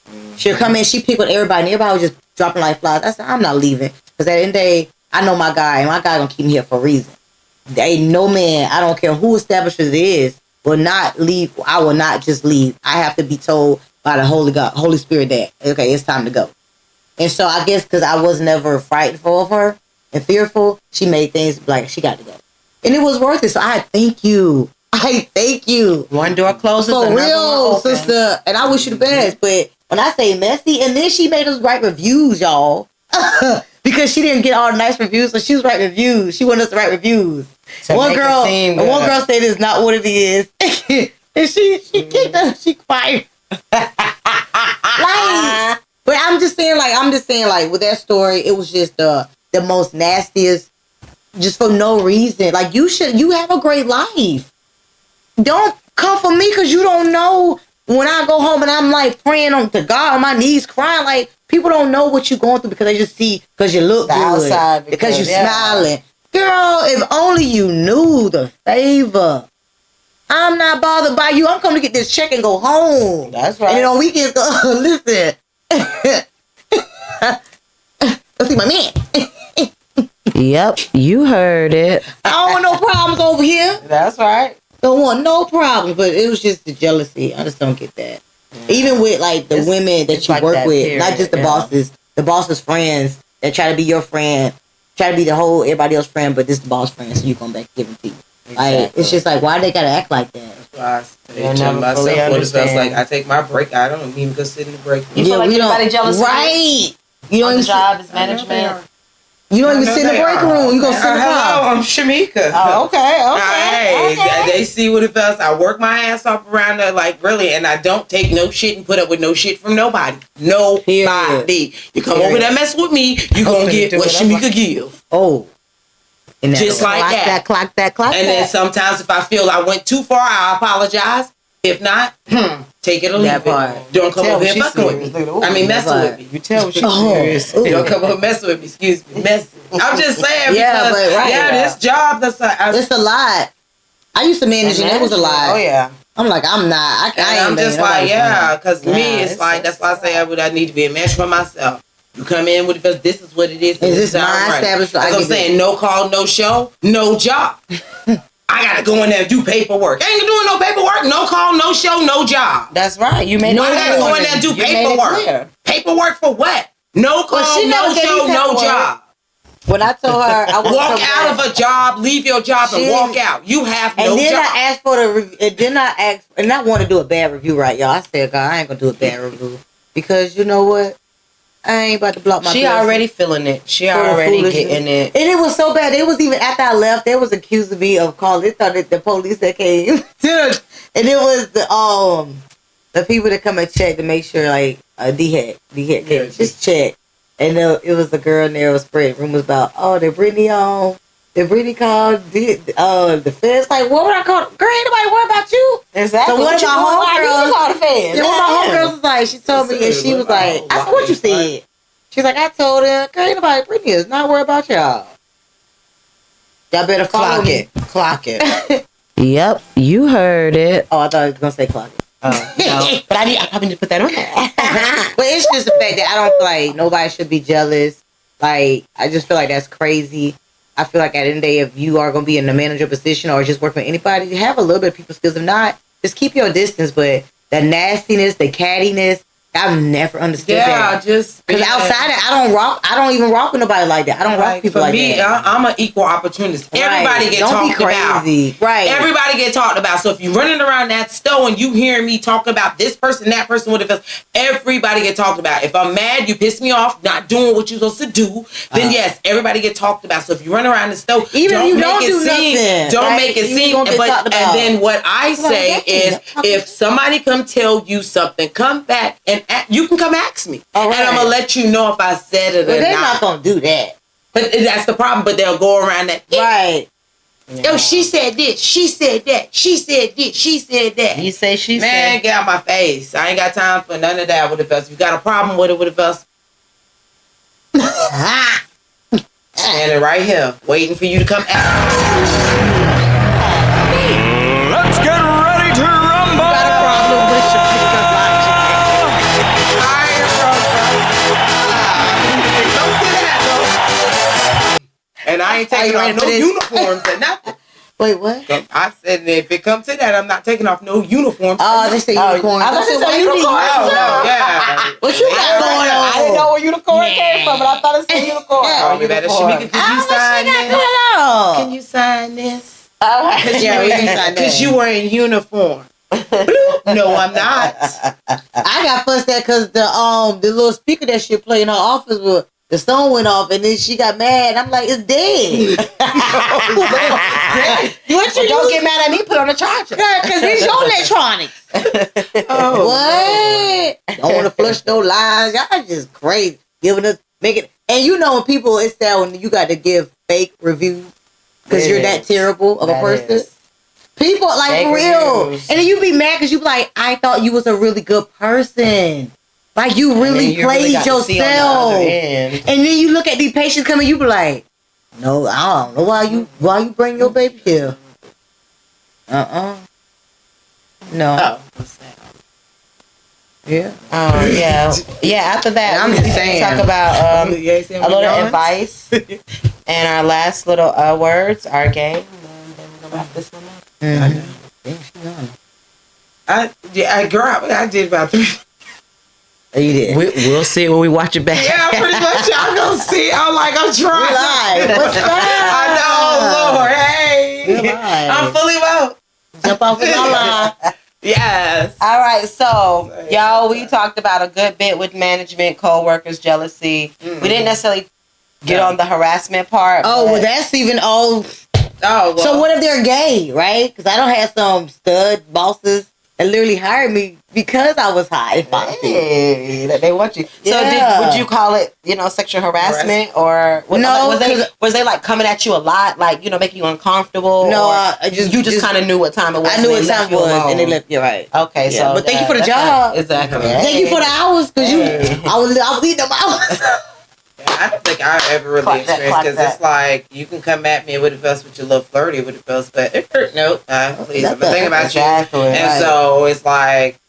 Mm-hmm. She'll come in, she pick with everybody, and everybody was just dropping like flies. I said, I'm not leaving. Because at the end of the day, I know my guy, and my guy gonna keep me here for a reason. There ain't no man, I don't care who establishes it is, will not leave. I will not just leave. I have to be told by the Holy Spirit that, okay, it's time to go. And so I guess because I was never frightful of her and fearful, she made things like she got to go. And it was worth it. So I thank you. One door closes, for another real, one opens. sister. And I wish you the best. But when I say messy, and then she made us write reviews, y'all. Because she didn't get all the nice reviews, so she was writing reviews. She wanted us to write reviews. One girl said it's not what it is. And she kicked us. She fired. But I'm just saying, like, with that story, it was just the most nastiest, just for no reason. Like, you have a great life. Don't come for me because you don't know. When I go home and I'm like praying to God on my knees, crying, like, people don't know what you're going through because they just see because you look good, outside because you're smiling. Girl, if only you knew the favor. I'm not bothered by you. I'm coming to get this check and go home. That's right. And then on weekends, listen. Go see my man. Yep, you heard it. I don't want no problems over here. That's right. Don't want no problems. But it was just the jealousy. I just don't get that. Yeah. Even with like the women that you like work with, period, not just the bosses, the boss's friends that try to be your friend, try to be the whole everybody else's friend, but this is the boss friend, so you come back and give them to you. Exactly. Like, it's just like, why they gotta act like that? That's why I say to myself what it feels like. I take my break. I don't even go sit in the break room. You feel like everybody jealous? Right. You don't even job is management. You don't even sit in the break room. You gonna sit in the Hello, I'm Shamika. Oh, okay. Hey, they see what it feels. I work my ass off around there, like, really, and I don't take no shit and put up with no shit from nobody. Nobody. You come over there mess with me, you gonna get what Shamika give. Oh. Just like that. Clock that. And then sometimes if I feel I went too far, I apologize. If not, take it or leave it. Don't come over here fucking with me. I mean, messing with me. You tell me she's serious. Don't come over messing with me. Excuse me. Messing. I'm just saying because, this job, it's a lot. I used to manage and it was a lot. Oh, yeah. I'm like, I'm not. I'm just like, because me, it's like, that's why I say I need to be a match for myself. You come in with it because this is what it is. Is this my establishment? I'm saying no call, no show, no job. I gotta go in there and do paperwork. I ain't doing no paperwork, no call, no show, no job. That's right. You made I gotta go in there and do paperwork. Paperwork for what? No call, no show, no job. When I told her I was walk out of a job, leave your job and walk out. You have no job. And then I asked for and I want to do a bad review, right, y'all? I said, God, I ain't gonna do a bad review because you know what? I ain't about to block my She blessing. already feeling it. She already getting it. And it was so bad. It was even after I left, they was accusing me of calling. They thought that the police that came. And it was the people that come and check to make sure, like, D-Head, Yeah, just check. And it was a girl in there was spreading rumors about, did Brittany called the feds? Like, what would I call? Girl, ain't nobody worry about you. Exactly. So one of my homegirls, call the feds. one of my homegirls was like, she told me, and she was like, I said, what you said? She's like, I told her, girl, ain't nobody, Brittany is not worried about y'all. Y'all better follow me. Clock it. Yep, you heard it. Oh, I thought I was gonna say clock it. Oh, no. But I probably need to put that on there. But it's just the fact that I don't feel like nobody should be jealous. Like, I just feel like that's crazy. I feel like at the end of the day, if you are going to be in a manager position or just work for anybody, have a little bit of people skills. If not, just keep your distance. But the nastiness, the cattiness, I've never understood that. Just because outside of I don't even rock with nobody like that. I don't rock people like that. For me, I'm an equal opportunist. Right. Everybody get don't talked about. Right. Everybody get talked about. So if you're running around that store and you hearing me talking about this person, that person, whatever, everybody get talked about. If I'm mad, you piss me off, not doing what you're supposed to do, then yes, everybody get talked about. So if you run around the store, even if you don't do nothing, don't make it seem. And then what I say is, if somebody come tell you something, come back and you can come ask me, and I'm gonna let you know if I said it or they're not. not gonna do that. But that's the problem. But they'll go around that. Right. Yo, she said this. She said that. She said this. She said that. You say she said. Man, get out my face. I ain't got time for none of that with the best. If you got a problem with it with the best, standing right here, waiting for you to come out. Let's get ready to rumble. Got a problem with your pickup logic. And I ain't taking off no uniforms or nothing. Wait, what? I said if it comes to that, I'm not taking off no uniforms. Oh, they say unicorn. I thought they said unicorn. Oh, no, yeah. What you got going on? I didn't know where unicorn came from, but I thought it said unicorn. Oh, you better Shamika, can you sign this? Can you sign this? Yeah, we can sign that. Because you were in uniform. Bloop. No, I'm not. I got fussed at because the little speaker that she played in her office with the song went off and then she got mad. I'm like, it's dead. Don't get mad at me. Put on the charger. Because it's your electronics. What? Don't want to flush no lines. Y'all just crazy. Giving us and you know when people it's that when you got to give fake reviews because you're that terrible of a person. People like fake for real. Reviews. And then you be mad because you be like, I thought you was a really good person. Like you really played yourself. And then you look at these patients coming, you be like, no, I don't know why you bring your baby here. No. Oh. Yeah. Yeah. After that, I'm just saying. Talk about a little advice and our last little words, our game. And then we're gonna wrap this one up. I did about 3. Oh, you did. We'll see it when we watch it back. Yeah, pretty much. Y'all gonna see. I'm trying. Live. What's up? I know, Lord. Hey, I'm fully woke. Jump off of my line. Yes. All right, so y'all, we talked about a good bit with management, co-workers, jealousy. We didn't necessarily get on the harassment part. Oh, well, that's even all. Oh, well. So what if they're gay, right? Because I don't have some stud bosses that literally hired me because I was high. Hey, they want you. Yeah. So would you call it, sexual harassment or no? Was they like coming at you a lot, like making you uncomfortable? No, I just kind of knew what time it was. I knew what time it was, and they left. You're right. Okay, yeah, so but thank you for the job. Exactly. Thank you for the hours because I was eating them hours. I don't think I ever really experienced because it's like you can come at me with the with your little flirty with the but it hurt. No, please. I'm thinking about you, and so it's like,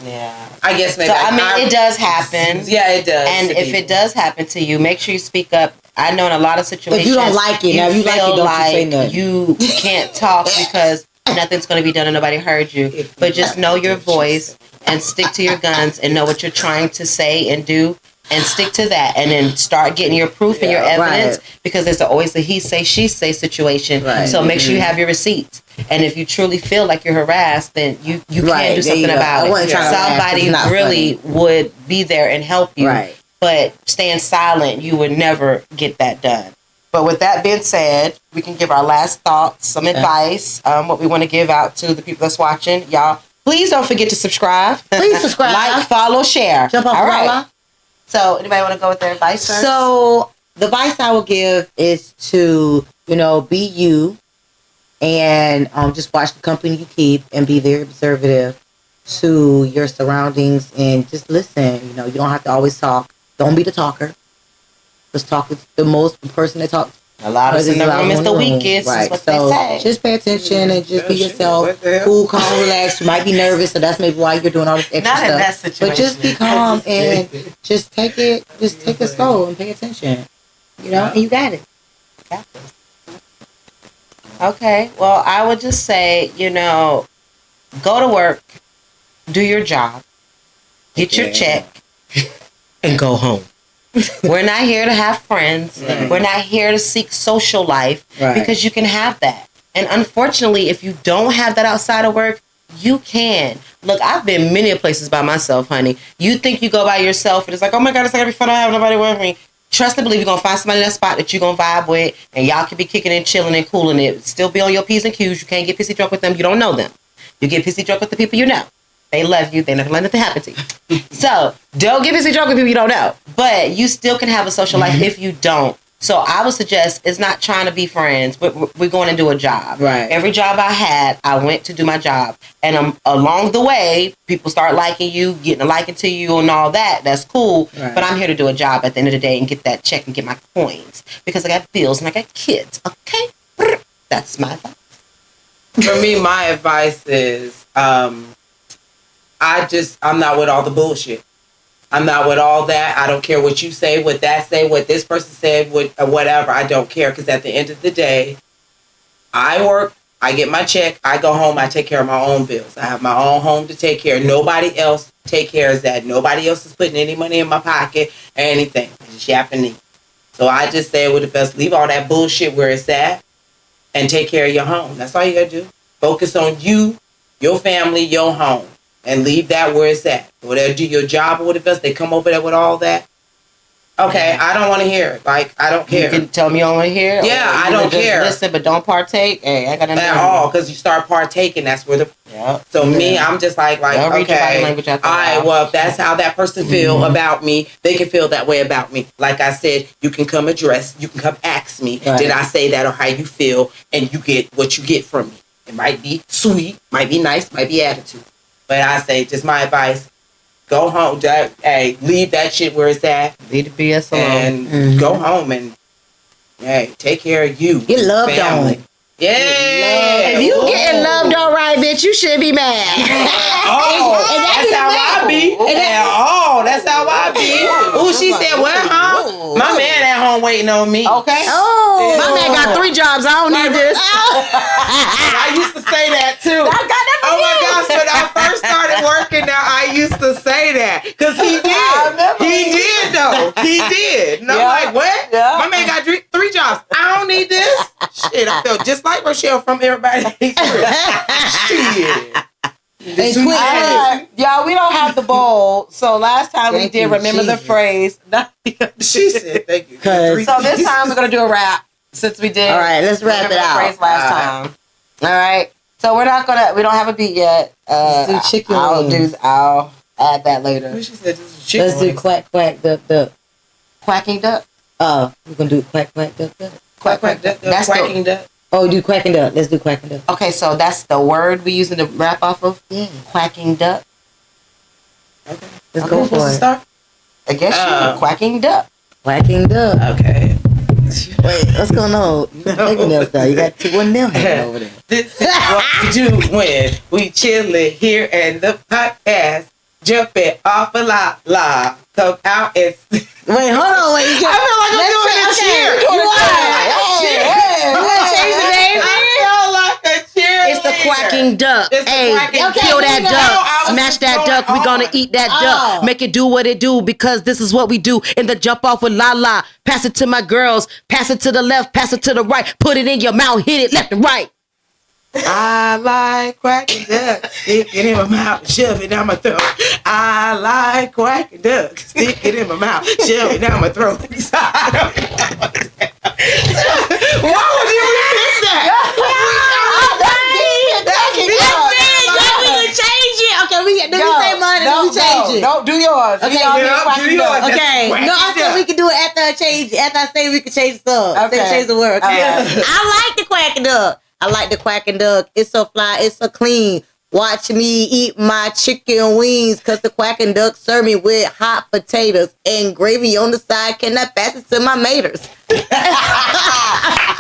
yeah. I guess maybe. So it does happen. Yeah, it does. And if it does happen to you, make sure you speak up. I know in a lot of situations, if you don't like it, you feel like you can't talk because nothing's going to be done and nobody heard you. But just know your voice and stick to your guns and know what you're trying to say and do. And stick to that, and then start getting your proof and your evidence because there's always a he say she say situation. Right. So make sure you have your receipts. And if you truly feel like you're harassed, then you can do something about it. Somebody really would be there and help you. Right. But staying silent, you would never get that done. But with that being said, we can give our last thoughts, some advice, what we want to give out to the people that's watching. Y'all Please don't forget to subscribe. Please subscribe. Like, follow, share. Jump off All the right. ladder. So, anybody want to go with their advice first? So, the advice I will give is to, be you and just watch the company you keep and be very observative to your surroundings and just listen. You don't have to always talk. Don't be the talker. Just talk with the person that talks. A lot of in the room is the weakest, right. is what so they say. Just pay attention and just be yourself. Cool, calm, relax. You might be nervous, so that's maybe why you're doing all this extra Not stuff. in that situation. But just be calm and just take it slow and pay attention. And you got it. Got this. Okay, well, I would just say, go to work, do your job, get your check, and go home. We're not here to have friends. Right. We're not here to seek social life because you can have that. And unfortunately, if you don't have that outside of work, you can. Look, I've been many places by myself, honey. You think you go by yourself and it's like, oh my God, it's not going to be fun. I have nobody with me. Trust and believe you're going to find somebody in that spot that you're going to vibe with and y'all can be kicking and chilling and cooling it. Still be on your P's and Q's. You can't get pissy drunk with them. You don't know them. You get pissy drunk with the people you know. They love you. They never let nothing happen to you. So don't get pissy drunk with people you don't know. But you still can have a social life if you don't. So I would suggest it's not trying to be friends, but we're going to do a job. Right. Every job I had, I went to do my job. And along the way, people start liking you, getting a liking to you and all that. That's cool. Right. But I'm here to do a job at the end of the day and get that check and get my coins. Because I got bills and I got kids. Okay? That's my advice. For me, my advice is... I'm not with all the bullshit. I'm not with all that. I don't care what you say, what that say, what this person said, whatever. I don't care because at the end of the day, I work, I get my check, I go home, I take care of my own bills. I have my own home to take care of. Nobody else take care of that. Nobody else is putting any money in my pocket or anything. It's happening. So I just say with the best, leave all that bullshit where it's at and take care of your home. That's all you got to do. Focus on you, your family, your home. And leave that where it's at. Whatever, do your job or whatever else, they come over there with all that. Okay, I don't want to hear it. Like, I don't care. You can tell me you don't want to hear it? Yeah, I don't care. Listen, but don't partake. Hey, I got to know. At all, because you start partaking, that's where the... Yeah. So me, I'm just like okay, all right, well, if that's how that person feel about me, they can feel that way about me. Like I said, you can come ask me, did I say that or how you feel, and you get what you get from me. It might be sweet, might be nice, might be attitude. But I say, just my advice, go home. Leave that shit where it's at. Leave the BS alone. And go home and, take care of you. Get loved family. on. Yeah. If you getting loved all right, bitch, you should be mad. That's how I be. That's how I be. Ooh, she said, what, huh? My man at home waiting on me. Okay. Oh. My man got 3 jobs. I don't need this. I used to say that too. Oh my gosh, when I first started working there, I used to say that. Because he did. He did though. He did. And I'm like, what? Yeah. My man got 3 jobs. I don't need this. Shit, I felt just like Rochelle from Everybody Hates Chris. Shit. Y'all, we don't have the bowl. So last time we did remember the phrase. She said, thank you. So this time we're going to do a rap. Since we did. All right, let's wrap it out. Phrase last time. All right. So we don't have a beat yet. Let's do chicken wings. I'll add that later. She said this is chicken Let's do quack, quack, duck, duck. Quacking duck? We're going to do quack, quack, duck, duck. Quack, quack, duck. That's quacking duck. Oh, do quacking duck. Let's do quacking duck. Okay, so that's the word we using to rap off of? Yeah. Quacking duck. Okay. Let's go for it. Start? I guess quacking duck. Quacking duck. Okay. Wait, what's going on? You taking nails down. You got 1 nail hanging over there. This is what we do when we chilling here and the podcast. Jumping off a la. Come out and... Wait, hold on. Wait. I feel like I'm doing a cheer. You want to change the name? I feel like a cheer. It's the quacking duck. Hey, kill that duck. Smash that duck. We gonna eat that duck. Make it do what it do because this is what we do in the jump off with la la. Pass it to my girls. Pass it to the left. Pass it to the right. Put it in your mouth. Hit it left and right. I like quacking duck, stick it in my mouth, shove it down my throat. I like quacking duck, stick it in my mouth, shove it down my throat. Why would you repeat that? We can change Don't do yours. Okay, do yours. Okay. Quack No, I it said up. we could do it after I change. After I say we could change the song. Okay. Change the word. Okay. Okay. I like the quacking duck. I like the quacking duck. It's so fly. It's so clean. Watch me eat my chicken wings, cause the quacking duck serve me with hot potatoes and gravy on the side. Can I pass it to my maters?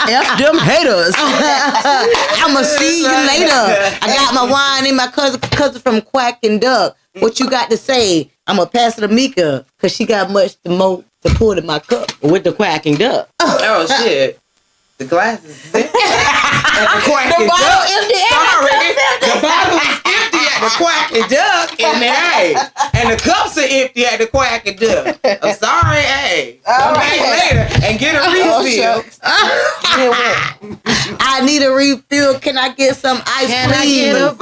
F them haters. I'ma see you later. I got my wine in my cousin from Quacking Duck. What you got to say? I'ma pass it to Mika, cause she got much to pour in my cup. With the quacking duck. Oh shit. The glasses. The quacking bottle duck. empty. Sorry. The bottle is empty at the quacking duck. And hey, and the cups are empty at the quacking duck. I'm sorry, hey. Come back later and get a refill. I need a refill. Can I get some ice, please? refill?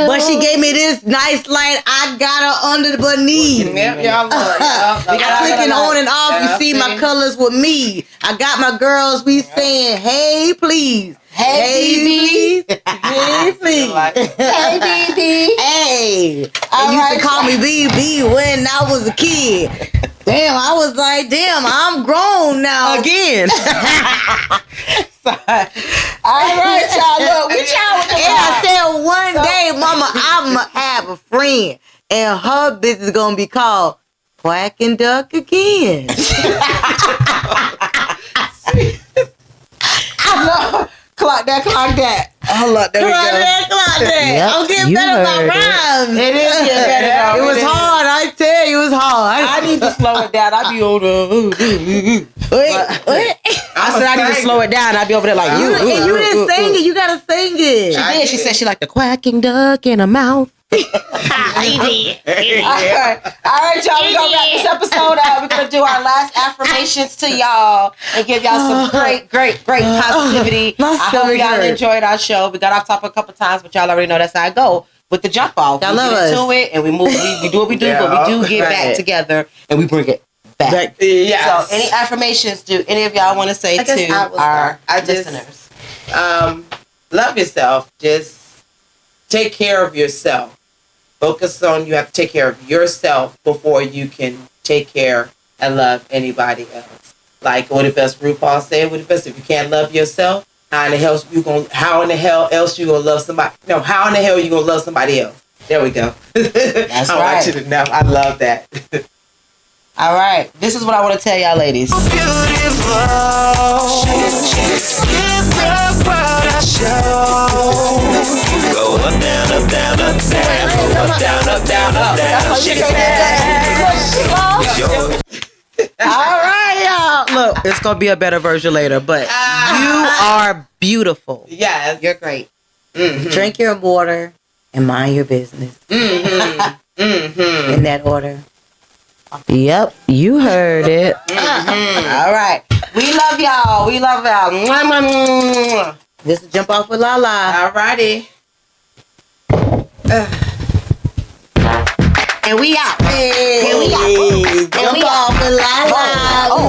But she gave me this nice light. I got her under the beneath. Yep, y'all love. I clicking on and off. Yeah, You see my see? colors with me. I got my girls. We saying, hey, please. Hey, please. Hey, please. Hey, BB. Hey. They used to call me BB when I was a kid. Damn, I was like, damn, I'm grown now. Again. All right, y'all. Look, we y'all with the And I said one day, Mama, I'ma have a friend, and her business gonna be called Quack and Duck again. Clock that. Hold up, there we go. Clock that. Yep, I'm getting you better at my heard it. rhymes. It is getting better. It was hard. I tell you, it was hard. I need to slow it down. I be over. Wait. I said I need to slow it down. I be over there like you. And you didn't sing it. You gotta sing it. She did. She said she liked the quacking duck in her mouth. I did. All right, y'all. We're gonna wrap this episode up. We're gonna do our last affirmations to y'all and give y'all some great positivity. My I hope stomach y'all hurt. enjoyed our show. We got off topic a couple times, but y'all already know that's how I go with the jump off. Y'all We love get us. into it and we move. We do what we do, but we do get back Right. together and we bring it back. Yes. So, any affirmations do any of y'all want to say I guess to I will our start. I just- listeners? Love yourself. Just take care of yourself. Focus on you have to take care of yourself before you can take care and love anybody else. Like what the best RuPaul said, what the best if you can't love yourself, how in the hell else you gonna love somebody? No, how in the hell you gonna love somebody else? There we go. That's I right. watch it enough. I love that. All right, this is what I want to tell y'all, ladies. Go up, down, up, down, up, down. Go up, down, up, down, up, down. Shake it down. It's yours. All right, y'all. Look, it's gonna be a better version later, but you are beautiful. Yes. You're great. Drink your water and mind your business. In that order. Yep, you heard it. All right, we love y'all. We love y'all. Mwah, mwah, mwah. This is Jump Off with Lala. Alrighty. And we out. Hey, And we out. Jump Off with Lala.